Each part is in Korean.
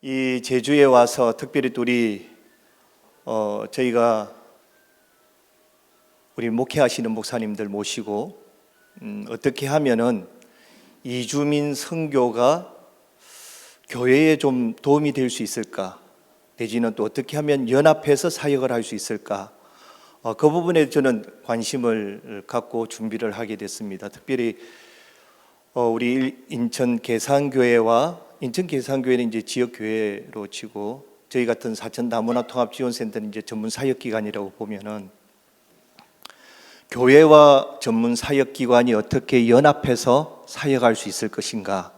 이 제주에 와서 특별히 또 저희가 우리 목회하시는 목사님들 모시고 어떻게 하면은 이주민 선교가 교회에 좀 도움이 될 수 있을까, 내지는 또 어떻게 하면 연합해서 사역을 할 수 있을까, 그 부분에 저는 관심을 갖고 준비를 하게 됐습니다. 특별히 우리 인천 계산교회와 인천 계산교회는 이제 지역 교회로 치고 저희 같은 사천 다문화 통합 지원센터는 이제 전문 사역 기관이라고 보면은 교회와 전문 사역 기관이 어떻게 연합해서 사역할 수 있을 것인가.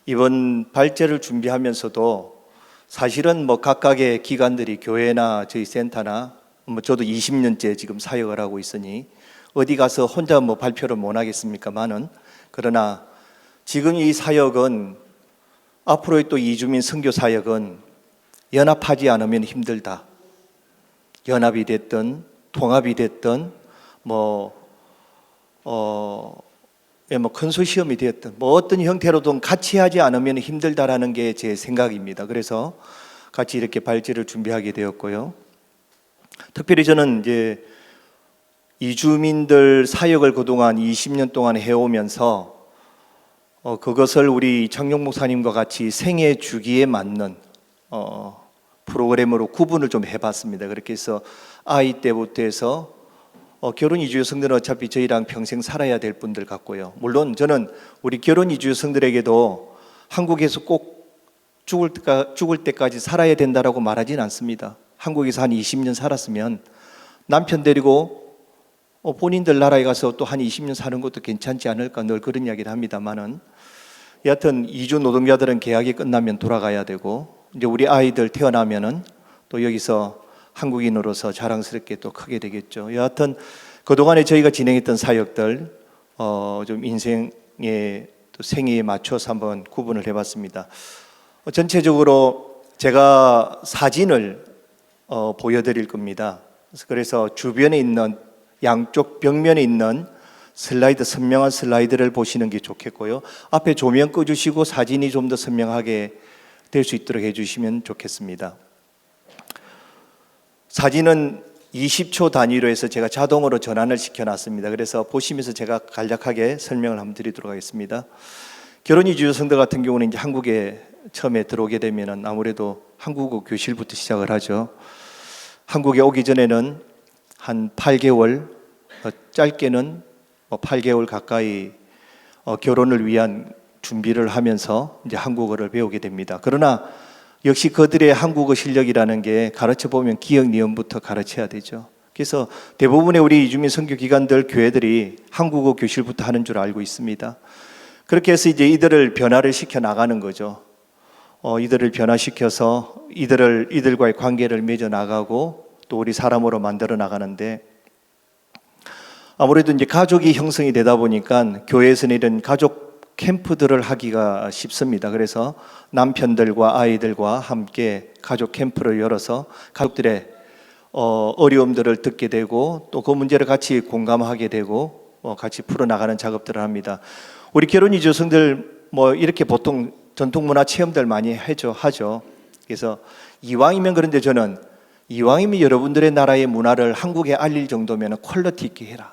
이번 발제를 준비하면서도 사실은 각각의 기관들이 교회나 저희 센터나 저도 20년째 지금 사역을 하고 있으니 어디 가서 혼자 발표를 못 하겠습니까만은, 그러나 지금 이 사역은 앞으로의 또 이주민 선교 사역은 연합하지 않으면 힘들다. 연합이 됐든 통합이 됐든 컨소시엄이 됐든 어떤 형태로든 같이 하지 않으면 힘들다라는 게 제 생각입니다. 그래서 같이 이렇게 발제를 준비하게 되었고요. 특별히 저는 이제 이주민들 사역을 그동안 20년 동안 해오면서 그것을 우리 창용 목사님과 같이 생애 주기에 맞는 프로그램으로 구분을 좀 해봤습니다. 그렇게 해서 아이 때부터 해서 결혼 이주 여성들은 어차피 저희랑 평생 살아야 될 분들 같고요. 물론 저는 우리 결혼 이주 여성들에게도 한국에서 꼭 죽을 때까지 살아야 된다라고 말하진 않습니다. 한국에서 한 20년 살았으면 남편 데리고 본인들 나라에 가서 또 한 20년 사는 것도 괜찮지 않을까, 늘 그런 이야기를 합니다만은, 여하튼 이주 노동자들은 계약이 끝나면 돌아가야 되고, 이제 우리 아이들 태어나면은 또 여기서 한국인으로서 자랑스럽게 또 크게 되겠죠. 여하튼 그동안에 저희가 진행했던 사역들 좀 인생의 또 생애에 맞춰서 한번 구분을 해봤습니다. 전체적으로 제가 사진을 보여드릴 겁니다. 그래서 주변에 있는 양쪽 벽면에 있는 슬라이드, 선명한 슬라이드를 보시는 게 좋겠고요. 앞에 조명 꺼주시고 사진이 좀 더 선명하게 될 수 있도록 해주시면 좋겠습니다. 사진은 20초 단위로 해서 제가 자동으로 전환을 시켜놨습니다. 그래서 보시면서 제가 간략하게 설명을 한번 드리도록 하겠습니다. 결혼 이주 여성들 같은 경우는 이제 한국에 처음에 들어오게 되면은 아무래도 한국어 교실부터 시작을 하죠. 한국에 오기 전에는 한 8개월, 짧게는 8개월 가까이 결혼을 위한 준비를 하면서 이제 한국어를 배우게 됩니다. 그러나 역시 그들의 한국어 실력이라는 게 가르쳐 보면 기역 니은부터 가르쳐야 되죠. 그래서 대부분의 우리 이주민 선교 기관들, 교회들이 한국어 교실부터 하는 줄 알고 있습니다. 그렇게 해서 이제 이들을 변화를 시켜 나가는 거죠. 이들을 변화시켜서 이들과의 관계를 맺어 나가고 또 우리 사람으로 만들어 나가는데, 아무래도 이제 가족이 형성이 되다 보니까 교회에서는 이런 가족 캠프들을 하기가 쉽습니다. 그래서 남편들과 아이들과 함께 가족 캠프를 열어서 가족들의 어려움들을 듣게 되고 또 그 문제를 같이 공감하게 되고 같이 풀어나가는 작업들을 합니다. 우리 결혼 이주 여성들 이렇게 보통 전통문화 체험들 많이 하죠. 그래서 이왕이면, 그런데 저는 이왕이면 여러분들의 나라의 문화를 한국에 알릴 정도면 퀄리티 있게 해라.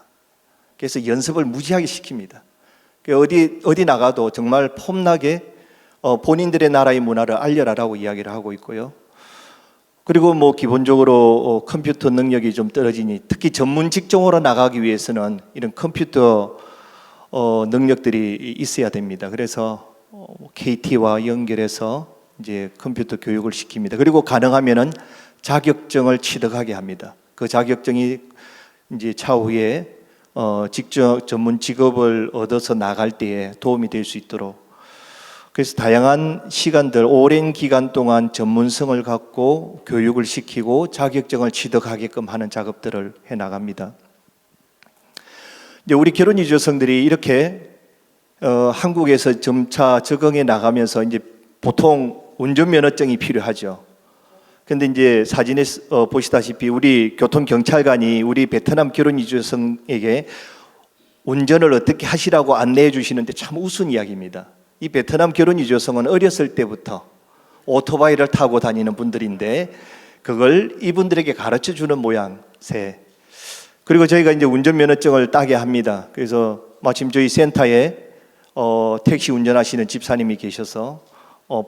그래서 연습을 무지하게 시킵니다. 어디 나가도 정말 폼나게 본인들의 나라의 문화를 알려라라고 이야기를 하고 있고요. 그리고 기본적으로 컴퓨터 능력이 좀 떨어지니 특히 전문 직종으로 나가기 위해서는 이런 컴퓨터 능력들이 있어야 됩니다. 그래서 KT와 연결해서 이제 컴퓨터 교육을 시킵니다. 그리고 가능하면은 자격증을 취득하게 합니다. 그 자격증이 이제 차후에 직접 전문 직업을 얻어서 나갈 때에 도움이 될 수 있도록, 그래서 다양한 시간들, 오랜 기간 동안 전문성을 갖고 교육을 시키고 자격증을 취득하게끔 하는 작업들을 해 나갑니다. 이제 우리 결혼 이주 여성들이 이렇게 한국에서 점차 적응해 나가면서 이제 보통 운전면허증이 필요하죠. 근데 이제 사진에 보시다시피 우리 교통경찰관이 우리 베트남 결혼 이주 여성에게 운전을 어떻게 하시라고 안내해 주시는데 참 우스운 이야기입니다. 이 베트남 결혼 이주 여성은 어렸을 때부터 오토바이를 타고 다니는 분들인데 그걸 이분들에게 가르쳐 주는 모양새. 그리고 저희가 이제 운전면허증을 따게 합니다. 그래서 마침 저희 센터에 택시 운전하시는 집사님이 계셔서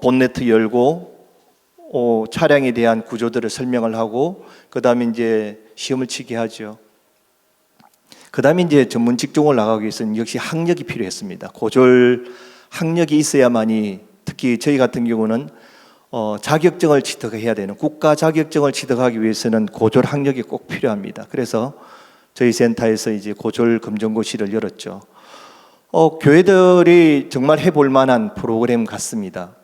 본네트 열고 차량에 대한 구조들을 설명을 하고 그다음에 이제 시험을 치게 하죠. 그다음에 이제 전문 직종을 나가기 위해서는 역시 학력이 필요했습니다. 고졸 학력이 있어야만이, 특히 저희 같은 경우는 자격증을 취득해야 되는, 국가 자격증을 취득하기 위해서는 고졸 학력이 꼭 필요합니다. 그래서 저희 센터에서 이제 고졸 검정고시를 열었죠. 교회들이 정말 해볼 만한 프로그램 같습니다.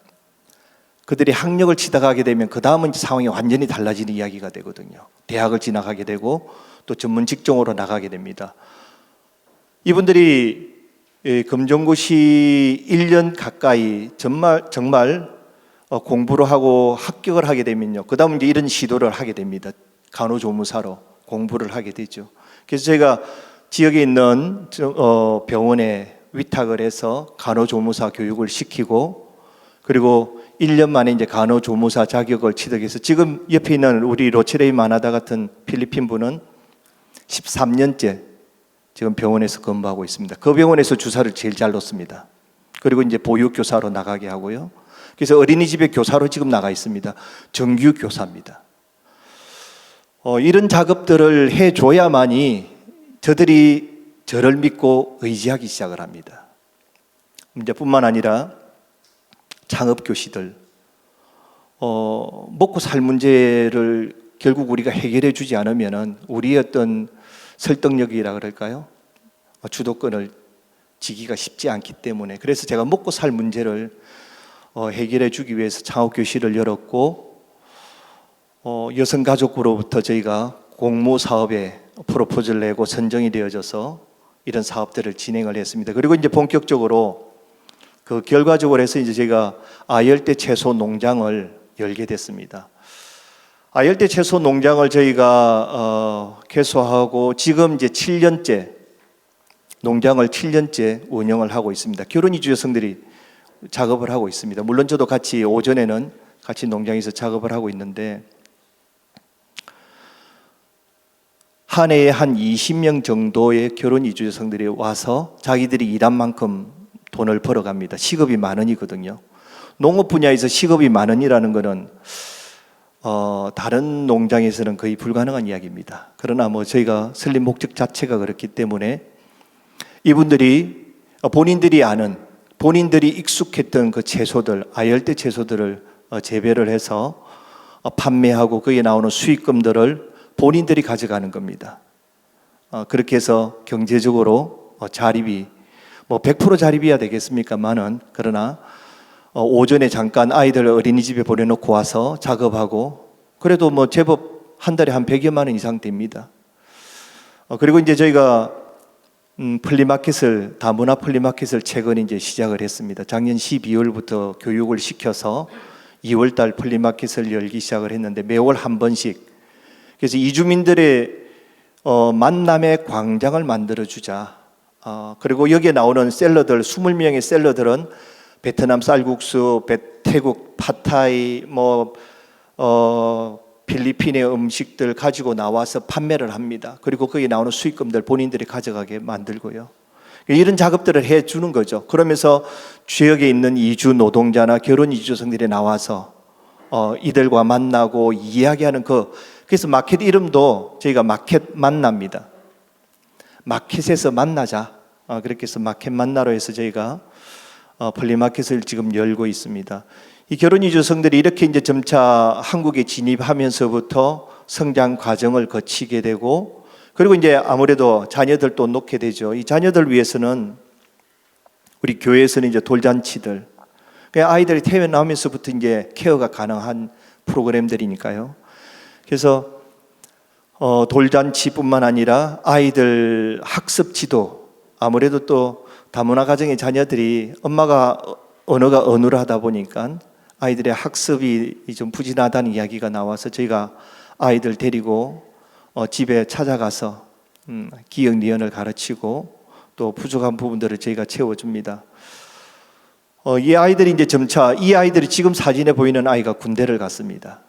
그들이 학력을 취득하게 되면 그 다음은 상황이 완전히 달라지는 이야기가 되거든요. 대학을 진학하게 되고 또 전문 직종으로 나가게 됩니다. 이분들이 검정고시 1년 가까이 정말 공부를 하고 합격을 하게 되면요, 그 다음 이제 이런 시도를 하게 됩니다. 간호조무사로 공부를 하게 되죠. 그래서 제가 지역에 있는 병원에 위탁을 해서 간호조무사 교육을 시키고, 그리고 1년 만에 이제 간호조무사 자격을 취득해서 지금 옆에 있는 우리 로체레이 마나다 같은 필리핀 분은 13년째 지금 병원에서 근무하고 있습니다. 그 병원에서 주사를 제일 잘 놓습니다. 그리고 이제 보육교사로 나가게 하고요. 그래서 어린이집에 교사로 지금 나가 있습니다. 정규 교사입니다. 이런 작업들을 해줘야만이 저들이 저를 믿고 의지하기 시작을 합니다. 뿐만 아니라 창업교시들, 먹고 살 문제를 결국 우리가 해결해 주지 않으면 우리의 어떤 설득력이라 그럴까요? 주도권을 지기가 쉽지 않기 때문에, 그래서 제가 먹고 살 문제를 해결해 주기 위해서 창업교실을 열었고, 여성가족부로부터 저희가 공모사업에 프로포즈를 내고 선정이 되어져서 이런 사업들을 진행을 했습니다. 그리고 이제 본격적으로 그 결과적으로 해서 이제 제가 아열대 채소 농장을 열게 됐습니다. 아열대 채소 농장을 저희가 개소하고 지금 이제 7년째 농장을 7년째 운영을 하고 있습니다. 결혼 이주 여성들이 작업을 하고 있습니다. 물론 저도 같이 오전에는 같이 농장에서 작업을 하고 있는데, 한 해에 한 20명 정도의 결혼 이주 여성들이 와서 자기들이 일한 만큼 돈을 벌어갑니다. 시급이 10,000원이거든요. 농업 분야에서 시급이 10,000원이라는 것은 다른 농장에서는 거의 불가능한 이야기입니다. 그러나 저희가 설립 목적 자체가 그렇기 때문에 이분들이 본인들이 아는, 본인들이 익숙했던 그 채소들, 아열대 채소들을 재배를 해서 판매하고 거기에 나오는 수익금들을 본인들이 가져가는 겁니다. 그렇게 해서 경제적으로 자립이 100% 자립이야 되겠습니까만은, 그러나 오전에 잠깐 아이들 어린이집에 보내놓고 와서 작업하고, 그래도 제법 한 달에 한 100여만 원 이상 됩니다. 그리고 이제 저희가 플리마켓을, 다문화 플리마켓을 최근에 이제 시작을 했습니다. 작년 12월부터 교육을 시켜서 2월 달 플리마켓을 열기 시작을 했는데 매월 한 번씩, 그래서 이주민들의 만남의 광장을 만들어 주자. 그리고 여기에 나오는 샐러들, 20명의 샐러들은 베트남 쌀국수, 태국 팟타이, 필리핀의 음식들 가지고 나와서 판매를 합니다. 그리고 거기에 나오는 수익금들 본인들이 가져가게 만들고요. 이런 작업들을 해주는 거죠. 그러면서 지역에 있는 이주 노동자나 결혼 이주성들이 나와서 이들과 만나고 이야기하는 그래서 마켓 이름도 저희가 마켓 만납니다. 마켓에서 만나자. 그렇게 해서 마켓 만나로 해서 저희가 플리마켓을 지금 열고 있습니다. 이 결혼 이주성들이 이렇게 이제 점차 한국에 진입하면서부터 성장 과정을 거치게 되고, 그리고 이제 아무래도 자녀들도 놓게 되죠. 이 자녀들 위해서는 우리 교회에서는 이제 돌잔치들, 아이들이 태어나면서부터 이제 케어가 가능한 프로그램들이니까요. 그래서 돌잔치뿐만 아니라 아이들 학습 지도, 아무래도 또 다문화 가정의 자녀들이 엄마가 언어가 어눌하다 보니까 아이들의 학습이 좀 부진하다는 이야기가 나와서 저희가 아이들 데리고 집에 찾아가서 기역 니은을 가르치고 또 부족한 부분들을 저희가 채워줍니다. 이 아이들이 이제 점차 이 아이들이 지금 사진에 보이는 아이가 군대를 갔습니다.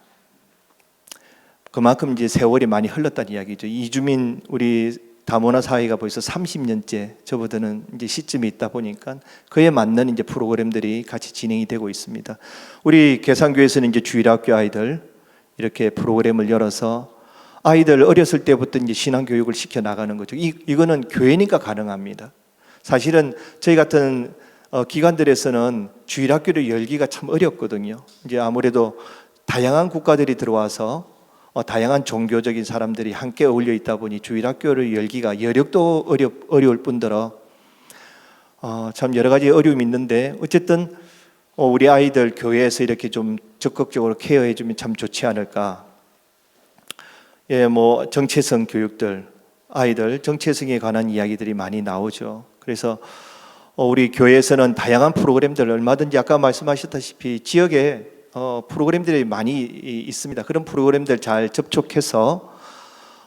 그만큼 이제 세월이 많이 흘렀다는 이야기죠. 이주민 우리 다문화 사회가 벌써 30년째 접어드는 이제 시점이 있다 보니까 그에 맞는 이제 프로그램들이 같이 진행이 되고 있습니다. 우리 계산교에서는 이제 주일학교 아이들 이렇게 프로그램을 열어서 아이들 어렸을 때부터 이제 신앙 교육을 시켜 나가는 거죠. 이거는 교회니까 가능합니다. 사실은 저희 같은 기관들에서는 주일학교를 열기가 참 어렵거든요. 이제 아무래도 다양한 국가들이 들어와서 다양한 종교적인 사람들이 함께 어울려 있다 보니 주일학교를 열기가 여력도 어려울 뿐더러 참 여러 가지 어려움이 있는데 어쨌든 우리 아이들 교회에서 이렇게 좀 적극적으로 케어해 주면 참 좋지 않을까. 예, 뭐 정체성 교육들, 아이들 정체성에 관한 이야기들이 많이 나오죠. 그래서 우리 교회에서는 다양한 프로그램들 얼마든지 아까 말씀하셨다시피 지역에 프로그램들이 많이 있습니다. 그런 프로그램들 잘 접촉해서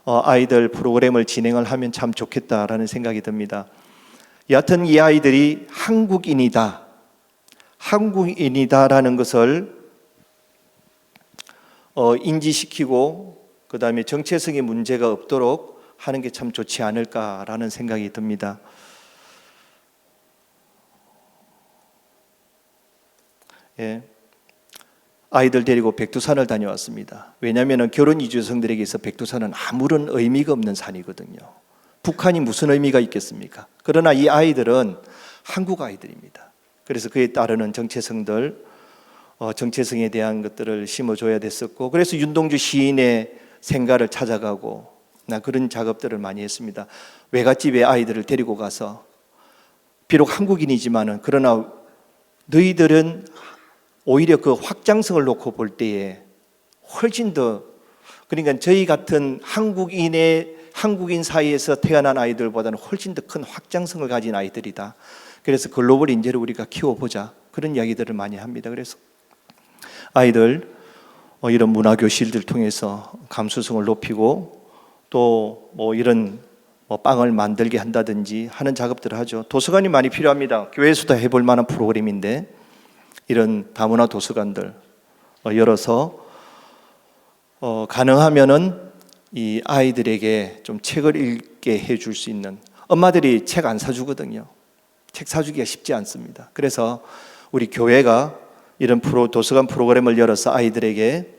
아이들 프로그램을 진행을 하면 참 좋겠다라는 생각이 듭니다. 여하튼 이 아이들이 한국인이다라는 것을 인지시키고 그 다음에 정체성의 문제가 없도록 하는 게 참 좋지 않을까라는 생각이 듭니다. 예. 아이들 데리고 백두산을 다녀왔습니다. 왜냐하면 결혼 이주 여성들에게서 백두산은 아무런 의미가 없는 산이거든요. 북한이 무슨 의미가 있겠습니까? 그러나 이 아이들은 한국 아이들입니다. 그래서 그에 따르는 정체성들, 정체성에 대한 것들을 심어줘야 됐었고, 그래서 윤동주 시인의 생가를 찾아가고 그런 작업들을 많이 했습니다. 외갓집에 아이들을 데리고 가서 비록 한국인이지만은 그러나 너희들은 오히려 그 확장성을 놓고 볼 때에 훨씬 더, 그러니까 저희 같은 한국인 사이에서 태어난 아이들보다는 훨씬 더 큰 확장성을 가진 아이들이다. 그래서 글로벌 인재를 우리가 키워보자, 그런 이야기들을 많이 합니다. 그래서 아이들 이런 문화교실들 통해서 감수성을 높이고 또 뭐 이런 빵을 만들게 한다든지 하는 작업들을 하죠. 도서관이 많이 필요합니다. 교회에서도 해볼 만한 프로그램인데 이런 다문화 도서관들 열어서 가능하면은 이 아이들에게 좀 책을 읽게 해줄 수 있는, 엄마들이 책 안 사주거든요. 책 사주기가 쉽지 않습니다. 그래서 우리 교회가 이런 도서관 프로그램을 열어서 아이들에게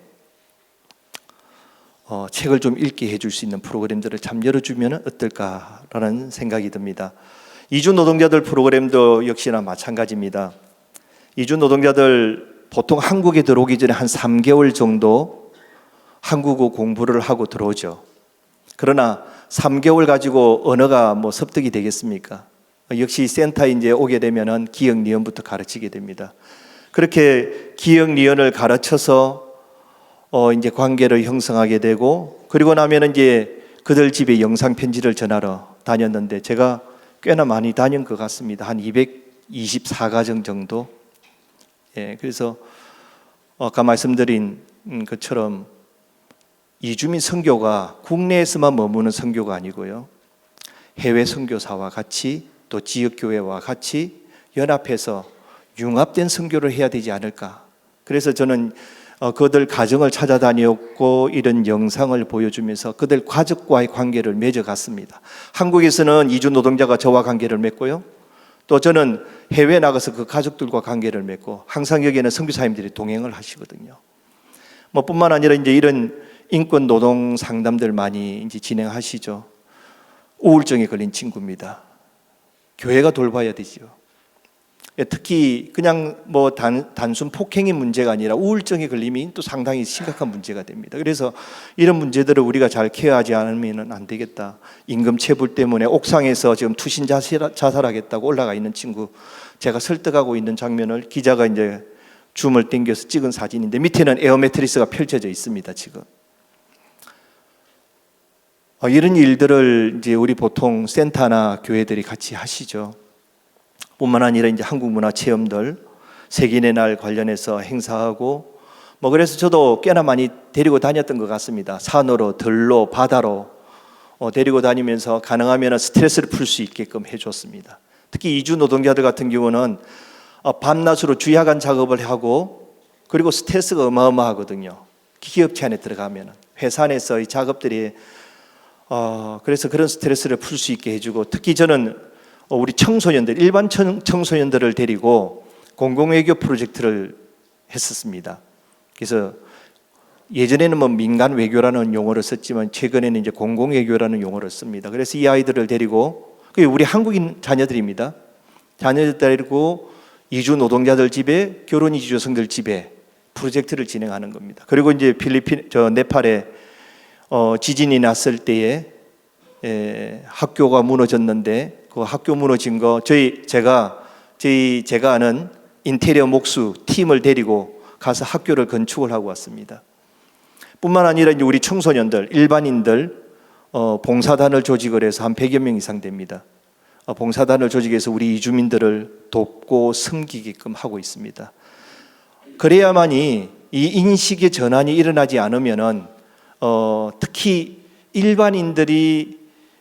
책을 좀 읽게 해줄 수 있는 프로그램들을 참 열어주면 어떨까라는 생각이 듭니다. 이주 노동자들 프로그램도 역시나 마찬가지입니다. 이주 노동자들 보통 한국에 들어오기 전에 한 3개월 정도 한국어 공부를 하고 들어오죠. 그러나 3개월 가지고 언어가 뭐 습득이 되겠습니까? 역시 센터에 이제 오게 되면은 기역 니은부터 가르치게 됩니다. 그렇게 기역 니은을 가르쳐서 이제 관계를 형성하게 되고, 그리고 나면 이제 그들 집에 영상 편지를 전하러 다녔는데 제가 꽤나 많이 다닌 것 같습니다. 한 224가정 정도. 예, 그래서 아까 말씀드린 것처럼 이주민 선교가 국내에서만 머무는 선교가 아니고요, 해외 선교사와 같이 또 지역교회와 같이 연합해서 융합된 선교를 해야 되지 않을까. 그래서 저는 그들 가정을 찾아다녔고 이런 영상을 보여주면서 그들 가족과의 관계를 맺어갔습니다. 한국에서는 이주 노동자가 저와 관계를 맺고요, 또 저는 해외에 나가서 그 가족들과 관계를 맺고, 항상 여기에는 선교사님들이 동행을 하시거든요. 뭐 뿐만 아니라 이제 이런 인권 노동 상담들 많이 이제 진행하시죠. 우울증에 걸린 친구입니다. 교회가 돌봐야 되죠. 특히 그냥 뭐 단순 폭행의 문제가 아니라 우울증에 걸림이 또 상당히 심각한 문제가 됩니다. 그래서 이런 문제들을 우리가 잘 케어하지 않으면 안 되겠다. 임금 체불 때문에 옥상에서 지금 투신 자살하겠다고 올라가 있는 친구, 제가 설득하고 있는 장면을 기자가 이제 줌을 당겨서 찍은 사진인데 밑에는 에어 매트리스가 펼쳐져 있습니다. 지금 이런 일들을 이제 우리 보통 센터나 교회들이 같이 하시죠. 뿐만 아니라 이제 한국 문화 체험들, 세계인의 날 관련해서 행사하고, 뭐 그래서 저도 꽤나 많이 데리고 다녔던 것 같습니다. 산으로, 들로, 바다로 데리고 다니면서 가능하면 스트레스를 풀 수 있게끔 해줬습니다. 특히 이주 노동자들 같은 경우는 밤낮으로 주야간 작업을 하고 그리고 스트레스가 어마어마하거든요. 기업체 안에 들어가면 회사 안에서 이 작업들이 그래서 그런 스트레스를 풀 수 있게 해주고 특히 저는 우리 청소년들 일반 청소년들을 데리고 공공외교 프로젝트를 했었습니다. 그래서 예전에는 뭐 민간 외교라는 용어를 썼지만 최근에는 이제 공공외교라는 용어를 씁니다. 그래서 이 아이들을 데리고 우리 한국인 자녀들입니다. 자녀들 데리고 이주 노동자들 집에 결혼 이주 여성들 집에 프로젝트를 진행하는 겁니다. 그리고 이제 네팔에 지진이 났을 때에 학교가 무너졌는데 그 학교 무너진 거 제가 아는 인테리어 목수 팀을 데리고 가서 학교를 건축을 하고 왔습니다. 뿐만 아니라 이제 우리 청소년들, 일반인들 봉사단을 조직을 해서 한 100여 명 이상 됩니다. 봉사단을 조직해서 우리 이주민들을 돕고 섬기게끔 하고 있습니다. 그래야만이 이 인식의 전환이 일어나지 않으면은 특히 일반인들이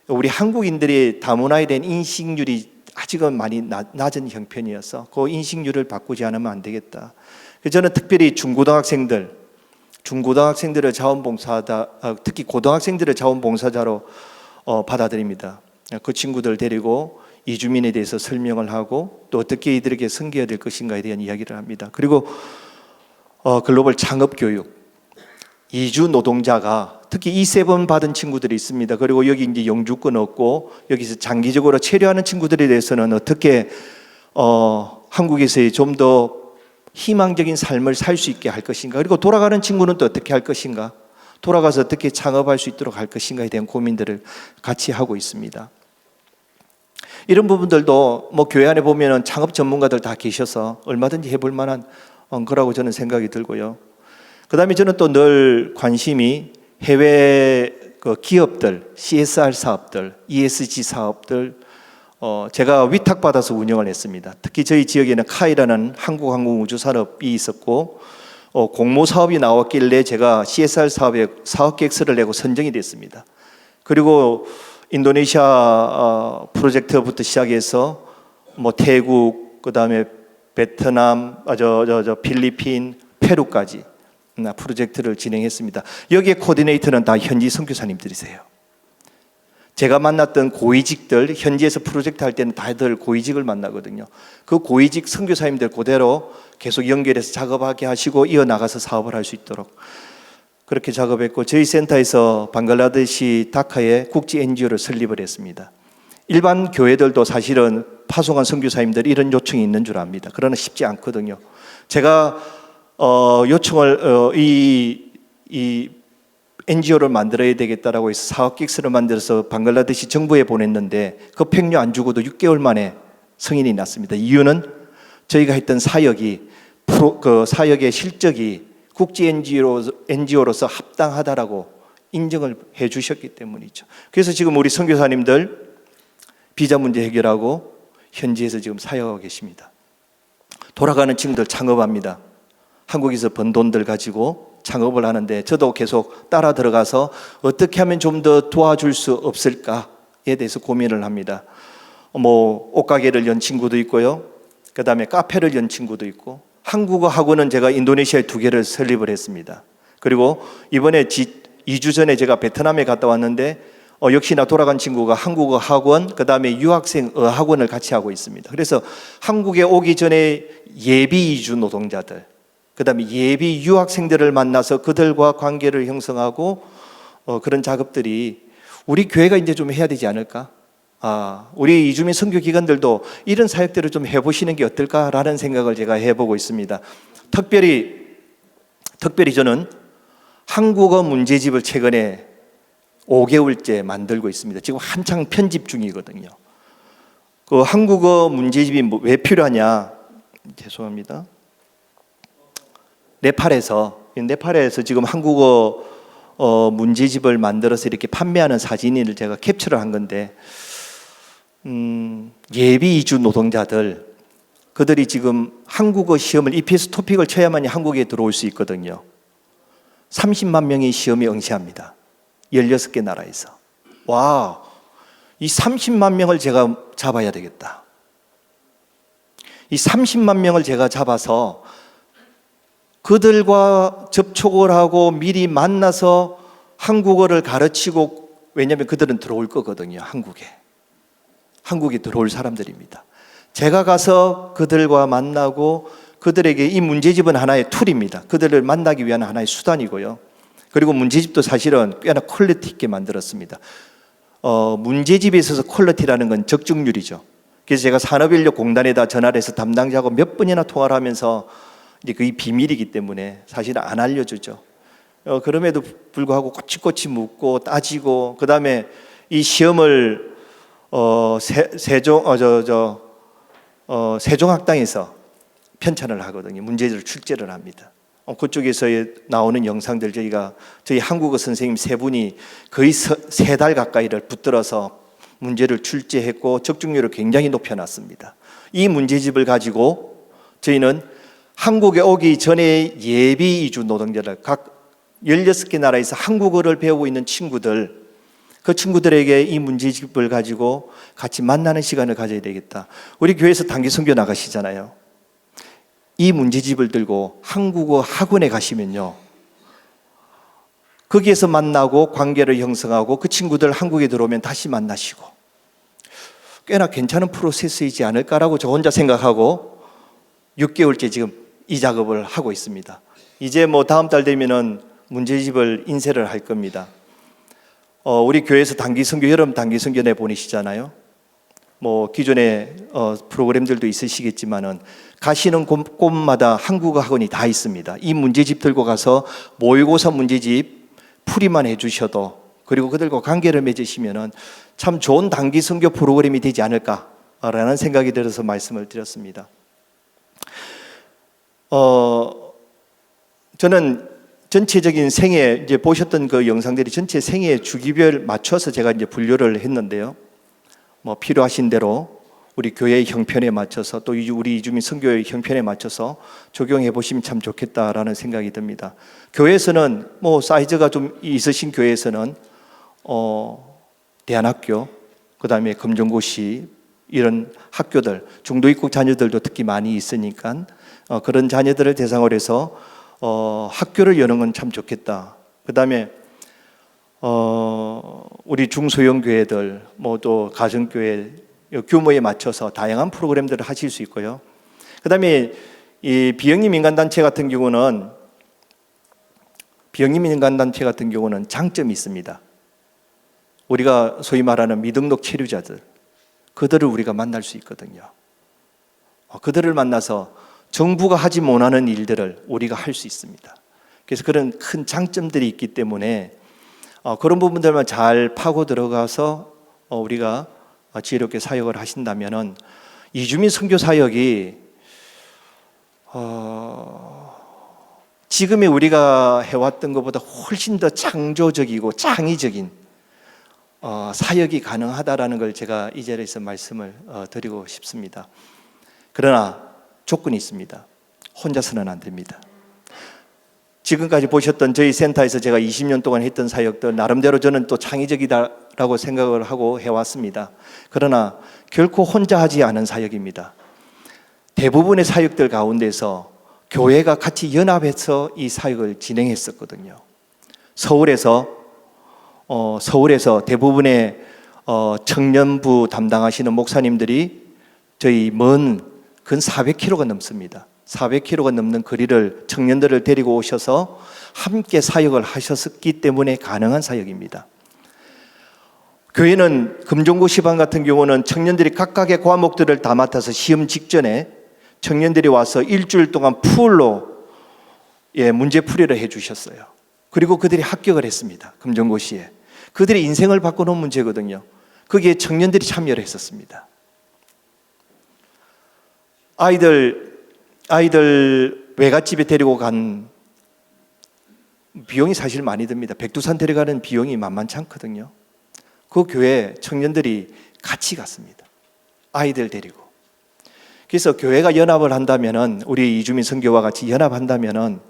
우리 한국인들의 다문화에 대한 인식률이 아직은 많이 낮은 형편이어서 그 인식률을 바꾸지 않으면 안 되겠다. 그래서 저는 특별히 중고등학생들을 자원봉사자, 특히 고등학생들을 자원봉사자로 받아들입니다. 그 친구들 데리고 이주민에 대해서 설명을 하고 또 어떻게 이들에게 섬겨야 될 것인가에 대한 이야기를 합니다. 그리고 글로벌 창업교육, 이주 노동자가 특히 E7 받은 친구들이 있습니다. 그리고 여기 이제 영주권 얻고 여기서 장기적으로 체류하는 친구들에 대해서는 어떻게 한국에서의 좀 더 희망적인 삶을 살 수 있게 할 것인가, 그리고 돌아가는 친구는 또 어떻게 할 것인가, 돌아가서 어떻게 창업할 수 있도록 할 것인가에 대한 고민들을 같이 하고 있습니다. 이런 부분들도 뭐 교회 안에 보면은 창업 전문가들 다 계셔서 얼마든지 해볼 만한 거라고 저는 생각이 들고요. 그 다음에 저는 또 늘 관심이 해외 기업들, CSR 사업들, ESG 사업들, 제가 위탁받아서 운영을 했습니다. 특히 저희 지역에는 카이라는 한국항공우주산업이 있었고 공모 사업이 나왔길래 제가 CSR 사업에 사업 계획서를 내고 선정이 됐습니다. 그리고 인도네시아 프로젝트부터 시작해서 뭐 태국, 그 다음에 베트남, 필리핀, 페루까지 프로젝트를 진행했습니다. 여기에 코디네이터는 다 현지 선교사님들이세요. 제가 만났던 고위직들, 현지에서 프로젝트 할 때는 다들 고위직을 만나거든요. 그 고위직 선교사님들 그대로 계속 연결해서 작업하게 하시고 이어나가서 사업을 할 수 있도록 그렇게 작업했고, 저희 센터에서 방글라데시 다카에 국제 NGO를 설립을 했습니다. 일반 교회들도 사실은 파송한 선교사님들이 이런 요청이 있는 줄 압니다. 그러나 쉽지 않거든요. 제가 요청을 이 NGO를 만들어야 되겠다라고 해서 사업 계획서를 만들어서 방글라데시 정부에 보냈는데 그 팽료 안 주고도 6개월 만에 승인이 났습니다. 이유는 저희가 했던 사역이 그 사역의 실적이 국제 NGO로서 합당하다라고 인정을 해 주셨기 때문이죠. 그래서 지금 우리 선교사님들 비자 문제 해결하고 현지에서 지금 사역하고 계십니다. 돌아가는 친구들 창업합니다. 한국에서 번 돈들 가지고 창업을 하는데 저도 계속 따라 들어가서 어떻게 하면 좀 더 도와줄 수 없을까에 대해서 고민을 합니다. 뭐 옷가게를 연 친구도 있고요. 그 다음에 카페를 연 친구도 있고, 한국어 학원은 제가 인도네시아에 2개를 설립을 했습니다. 그리고 이번에 2주 전에 제가 베트남에 갔다 왔는데 역시나 돌아간 친구가 한국어 학원, 그 다음에 유학생 어학원을 같이 하고 있습니다. 그래서 한국에 오기 전에 예비 이주 노동자들, 그 다음에 예비 유학생들을 만나서 그들과 관계를 형성하고 그런 작업들이 우리 교회가 이제 좀 해야 되지 않을까? 우리 이주민 선교 기관들도 이런 사역들을 좀 해보시는 게 어떨까라는 생각을 제가 해보고 있습니다. 특별히 저는 한국어 문제집을 최근에 5개월째 만들고 있습니다. 지금 한창 편집 중이거든요. 그 한국어 문제집이 왜 필요하냐? 죄송합니다. 네팔에서 지금 한국어 문제집을 만들어서 이렇게 판매하는 사진을 제가 캡처를 한 건데, 예비 이주 노동자들, 그들이 지금 한국어 시험을 EPS 토픽을 쳐야만이 한국에 들어올 수 있거든요. 30만 명이 시험에 응시합니다. 16개 나라에서. 와, 이 30만 명을 제가 잡아야 되겠다. 이 30만 명을 제가 잡아서 그들과 접촉을 하고 미리 만나서 한국어를 가르치고, 왜냐하면 그들은 들어올 거거든요. 한국에 들어올 사람들입니다. 제가 가서 그들과 만나고 그들에게 이 문제집은 하나의 툴입니다. 그들을 만나기 위한 하나의 수단이고요. 그리고 문제집도 사실은 꽤나 퀄리티 있게 만들었습니다. 문제집에 있어서 퀄리티라는 건 적중률이죠. 그래서 제가 산업인력공단에다 전화를 해서 담당자하고 몇 번이나 통화를 하면서 이제 그게 비밀이기 때문에 사실은 안 알려주죠. 그럼에도 불구하고 꼬치꼬치 묻고 따지고, 그 다음에 이 시험을 세종학당에서 편찬을 하거든요. 문제를 출제를 합니다. 그쪽에서 나오는 영상들 저희 한국어 선생님 세 분이 거의 3달 가까이를 붙들어서 문제를 출제했고 적중률을 굉장히 높여놨습니다. 이 문제집을 가지고 저희는 한국에 오기 전에 예비 이주 노동자들, 각 16개 나라에서 한국어를 배우고 있는 친구들, 그 친구들에게 이 문제집을 가지고 같이 만나는 시간을 가져야 되겠다. 우리 교회에서 단기 선교 나가시잖아요. 이 문제집을 들고 한국어 학원에 가시면요, 거기에서 만나고 관계를 형성하고 그 친구들 한국에 들어오면 다시 만나시고, 꽤나 괜찮은 프로세스이지 않을까라고 저 혼자 생각하고 6개월째 지금 이 작업을 하고 있습니다. 이제 다음 달 되면은 문제집을 인쇄를 할 겁니다. 우리 교회에서 단기선교, 여름 단기선교 내보내시잖아요. 기존에 프로그램들도 있으시겠지만은 가시는 곳마다 한국어 학원이 다 있습니다. 이 문제집 들고 가서 모의고사 문제집 풀이만 해주셔도, 그리고 그들과 관계를 맺으시면은 참 좋은 단기 선교 프로그램이 되지 않을까라는 생각이 들어서 말씀을 드렸습니다. 저는 전체적인 생애, 이제 보셨던 그 영상들이 전체 생애 주기별 맞춰서 제가 이제 분류를 했는데요. 필요하신 대로 우리 교회의 형편에 맞춰서, 또 우리 이주민 선교의 형편에 맞춰서 적용해 보시면 참 좋겠다라는 생각이 듭니다. 교회에서는 사이즈가 좀 있으신 교회에서는 대안학교, 그 다음에 검정고시, 이런 학교들, 중도 입국 자녀들도 특히 많이 있으니까 그런 자녀들을 대상으로 해서 학교를 여는 건 참 좋겠다. 그 다음에 우리 중소형 교회들, 또 가정교회 규모에 맞춰서 다양한 프로그램들을 하실 수 있고요. 그 다음에 이 비영리 민간단체 같은 경우는 장점이 있습니다. 우리가 소위 말하는 미등록 체류자들, 그들을 우리가 만날 수 있거든요. 그들을 만나서 정부가 하지 못하는 일들을 우리가 할 수 있습니다. 그래서 그런 큰 장점들이 있기 때문에 그런 부분들만 잘 파고 들어가서 우리가 지혜롭게 사역을 하신다면은 이주민 선교 사역이 지금의 우리가 해왔던 것보다 훨씬 더 창조적이고 창의적인 사역이 가능하다라는 걸 제가 이 자리에서 말씀을 드리고 싶습니다. 그러나 조건이 있습니다. 혼자서는 안 됩니다. 지금까지 보셨던 저희 센터에서 제가 20년 동안 했던 사역들, 나름대로 저는 또 창의적이다라고 생각을 하고 해왔습니다. 그러나 결코 혼자 하지 않은 사역입니다. 대부분의 사역들 가운데서 교회가 같이 연합해서 이 사역을 진행했었거든요. 서울에서 대부분의 청년부 담당하시는 목사님들이 저희 근 400km가 넘습니다. 400km가 넘는 거리를 청년들을 데리고 오셔서 함께 사역을 하셨기 때문에 가능한 사역입니다. 교회는 금종고시반 같은 경우는 청년들이 각각의 과목들을 다 맡아서 시험 직전에 청년들이 와서 일주일 동안 풀로 문제풀이를 해주셨어요. 그리고 그들이 합격을 했습니다. 금종고시에. 그들의 인생을 바꿔놓은 문제거든요. 거기에 청년들이 참여를 했었습니다. 아이들 외갓집에 데리고 간 비용이 사실 많이 듭니다. 백두산 데려가는 비용이 만만치 않거든요. 그 교회 청년들이 같이 갔습니다. 아이들 데리고. 그래서 교회가 연합을 한다면은, 우리 이주민 선교와 같이 연합한다면은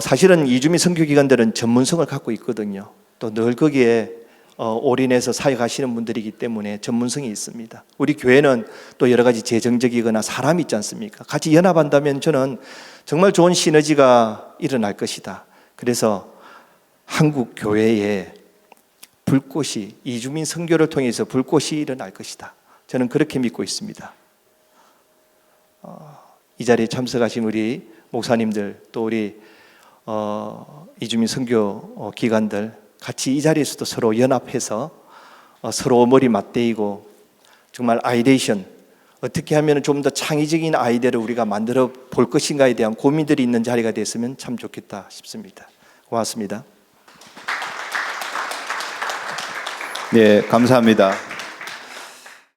사실은 이주민 선교 기관들은 전문성을 갖고 있거든요. 또 늘 거기에 올인해서 사역하시는 분들이기 때문에 전문성이 있습니다. 우리 교회는 또 여러 가지 재정적이거나 사람이 있지 않습니까? 같이 연합한다면 저는 정말 좋은 시너지가 일어날 것이다. 그래서 한국 교회에 불꽃이, 이주민 선교를 통해서 불꽃이 일어날 것이다. 저는 그렇게 믿고 있습니다. 이 자리에 참석하신 우리 목사님들, 또 우리 이주민 선교 기관들 같이 이 자리에서도 서로 연합해서 서로 머리 맞대이고 정말 아이데이션, 어떻게 하면 좀 더 창의적인 아이디어를 우리가 만들어 볼 것인가에 대한 고민들이 있는 자리가 됐으면 참 좋겠다 싶습니다. 고맙습니다. 네, 감사합니다.